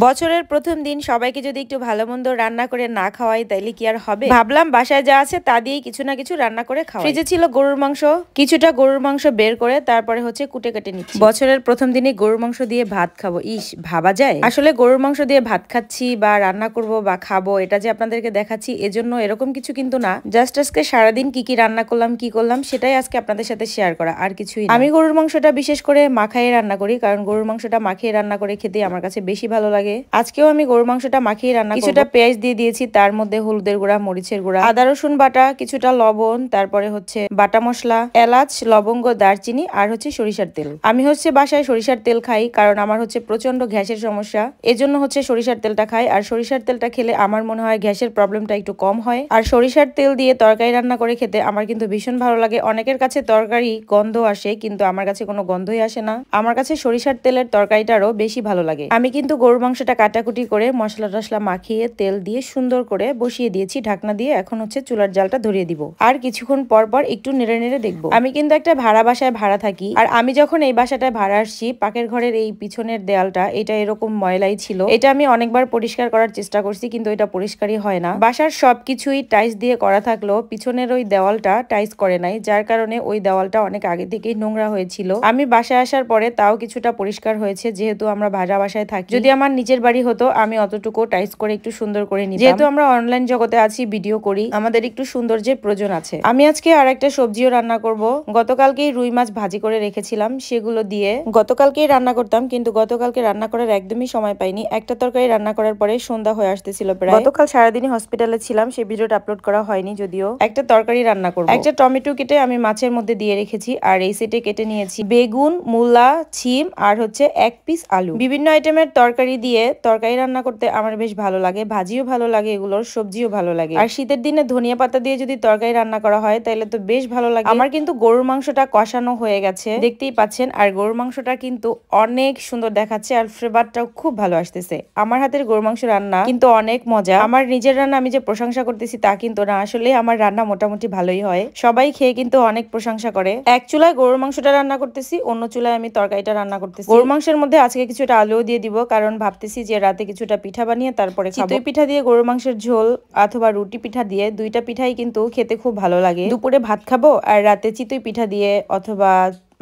বছরের প্রথম দিন সবাইকে যদি একটু ভালো মন্দ রান্না করে না খাওয়াই তাইলে কি আর হবে। ভাবলাম বাসায় যা আছে তা দিয়েই কিছু না কিছু রান্না করে খাওয়া। ফ্রিজে ছিল গরুর মাংস, কিছুটা গরুর মাংস বের করে তারপরে হচ্ছে কুটে কেটে নিচ্ছি। বছরের প্রথম দিনে গরুর মাংস দিয়ে ভাত খাবো, ইস ভাবা যায়? আসলে গরুর মাংস দিয়ে ভাত খাচ্ছি বা রান্না করব বা খাবো এটা যে আপনাদেরকে দেখাচ্ছি এজন্য এরকম কিছু কিন্তু না। জাস্ট আজকে সারাদিন কি কি রান্না করলাম কি করলাম সেটাই আজকে আপনাদের সাথে শেয়ার করা, আর কিছুই না। আমি গরুর মাংসটা বিশেষ করে মাখায়ে রান্না করি, কারণ গরুর মাংসটা মাখিয়ে রান্না করে খেতে আমার কাছে বেশি ভালো লাগে। আজকেও আমি গরুর মাংসটা মাখিয়ে রান্না করব। কিছুটা পেঁয়াজ দিয়ে দিয়েছি, তার মধ্যে হলুদের গুঁড়া, মরিচের গুঁড়া, আদা রসুন বাটা, কিছুটা লবণ, তারপরে হচ্ছে বাটা মশলা, এলাচ, লবঙ্গ, দারচিনি আর হচ্ছে সরিষার তেল। আমি হচ্ছে বাসায় সরিষার তেল খাই, কারণ আমার হচ্ছে প্রচন্ড গ্যাসের সমস্যা, এজন্য হচ্ছে সরিষার তেলটা খাই। আর সরিষার তেলটা খেলে আমার মনে হয় গ্যাসের প্রবলেমটা একটু কম হয়। আর সরিষার তেল দিয়ে তরকারি রান্না করে খেতে আমার কিন্তু ভীষণ ভালো লাগে। অনেকের কাছে তরকারি গন্ধ আসে, কিন্তু আমার কাছে কোনো গন্ধই আসে না। আমার কাছে সরিষার তেলের তরকারিটারও বেশি ভালো লাগে। আমি কিন্তু গরুর মাংসটা কাটাকুটি করে মশলা টসলা মাখিয়ে তেল দিয়ে সুন্দর করে বসিয়ে দিয়েছি ঢাকনা দিয়ে। এখন হচ্ছে চুলার জালটা ধরিয়ে দিব, আর কিছুক্ষণ পর পর একটু নেড়ে নেড়ে দেখবো। আমি কিন্তু একটা ভাড়া বাসায় ভাড়া থাকি, আর আমি যখন এই বাসাটায় ভাড়া আসছি, পাকের ঘরের এই পিছনের দেয়ালটা এটা এরকম ময়লাই ছিল। এটা আমি অনেকবার পরিষ্কার করার চেষ্টা করছি, কিন্তু এটা পরিষ্কারই হয় না। বাসার সবকিছুই টাইলস দিয়ে করা থাকলেও পিছনের ওই দেওয়ালটা টাইলস করে নাই, যার কারণে ওই দেওয়ালটা অনেক আগে থেকেই নোংরা হয়েছিল। আমি বাসায় আসার পরে তাও কিছুটা পরিষ্কার হয়েছে, যেহেতু আমরা ভাড়া বাসায় থাকি। যদি আমার নিচের বাড়ি হতো আমি অতটুকু টাইলস করে একটু সুন্দর করে নিতাম। যেহেতু আমরা অনলাইন জগতে আছি, ভিডিও করি, আমাদের একটু সৌন্দর্যের প্রয়োজন আছে। আমি আজকে আর একটা সবজিও রান্না করব। গতকালকেই রুই মাছ ভাজি করে রেখেছিলাম, সেগুলো দিয়ে গতকালকেই রান্না করতাম, কিন্তু গতকালকে রান্না করার একদমই সময় পাইনি। একটা তরকারি রান্না করার পরে সন্ধ্যা হয়ে আসতেছিল প্রায়। গতকাল সারাদিনই হসপিটালে ছিলাম, সেই ভিডিওটা আপলোড করা হয়নি। যদিও একটা তরকারি রান্না করব। একটা টমেটো কেটে আমি মাছের মধ্যে দিয়ে রেখেছি, আর এই সেটে কেটে নিয়েছি বেগুন, মূলা, ছিম আর হচ্ছে 1 পিস আলু। বিভিন্ন আইটেমের তরকারি দিয়ে তরকারি রান্না করতে আমার বেশ ভালো লাগে, ভাজিও ভালো লাগে, এগুলোর সবজিও ভালো লাগে। আর শীতের দিনে ধনিয়া পাতা দিয়ে যদি তরকারি রান্না করা হয় তাহলে তো বেশ ভালো লাগে। আমার কিন্তু গরুর মাংসটা কষানো হয়ে গেছে, দেখতেই পাচ্ছেন। আর গরুর মাংসটা কিন্তু অনেক সুন্দর দেখাচ্ছে, আর ফ্লেভারটাও খুব ভালো আসতেছে। আমার হাতের গরুর মাংস রান্না কিন্তু অনেক মজা। আমার নিজের রান্না আমি যে প্রশংসা করতেছি তা কিন্তু না, আসলে আমার রান্না মোটামুটি ভালোই হয়। সবাই খেয়ে কিন্তু অনেক প্রশংসা করে। এক চুলায় গরুর মাংসটা রান্না করতেছি, অন্য চুলায় আমি তরকারিটা রান্না করতেছি। গরুর মাংসের মধ্যে আজকে কিছুটা আলুও দিয়ে দিব, কারণ ভাবতেছি যে রাতে কিছুটা পিঠা বানিয়ে তারপরে খাবো। চিতই পিঠা দিয়ে গরুর মাংসের ঝোল অথবা রুটি পিঠা দিয়ে, দুইটা পিঠাই কিন্তু খেতে খুব ভালো লাগে। দুপুরে ভাত খাবো আর রাতে চিতই পিঠা দিয়ে অথবা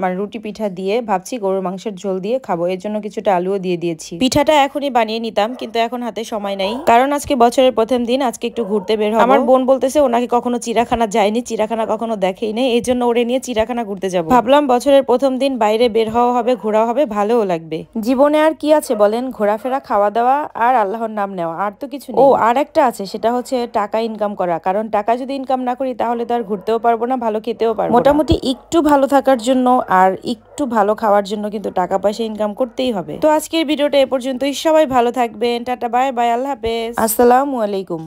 মানে রুটি পিঠা দিয়ে ভাবছি গরুর মাংসের ঝোল দিয়ে খাবো। এর জন্য কিছুটা আলুও দিয়ে দিয়েছি। পিঠাটা এখনই বানিয়ে নিতাম, কিন্তু এখন হাতে সময় নাই, কারণ আজকে বছরের প্রথম দিন, আজকে একটু ঘুরতে বের হবো। আমার বোন বলতেছে ওনাকে কখনো চিড়াখানা যায়নি, চিড়াখানা কখনো দেখেই নেই, এই জন্য ওরে নিয়ে চিড়াখানা ঘুরতে যাবো। ভাবলাম বছরের প্রথম দিন বাইরে বের হওয়া হবে, ঘোরা হবে, ভালোও লাগবে। জীবনে আর কি আছে বলেন, ঘোরাফেরা, খাওয়া দাওয়া আর আল্লাহর নাম নেওয়া, আর তো কিছু নেই। ও আর একটা আছে, সেটা হচ্ছে টাকা ইনকাম করা, কারণ টাকা যদি ইনকাম না করি তাহলে তো আর ঘুরতেও পারবো না, ভালো খেতেও পারবো না। মোটামুটি একটু ভালো থাকার জন্য আর একটু ভালো খাওয়ার জন্য কিন্তু টাকা পয়সা ইনকাম করতেই হবে। তো আজকের ভিডিওটা এ পর্যন্তই। সবাই ভালো থাকবেন, টাটা, বাই বাই, আল্লাহ হাফেজ, আসসালামু আলাইকুম।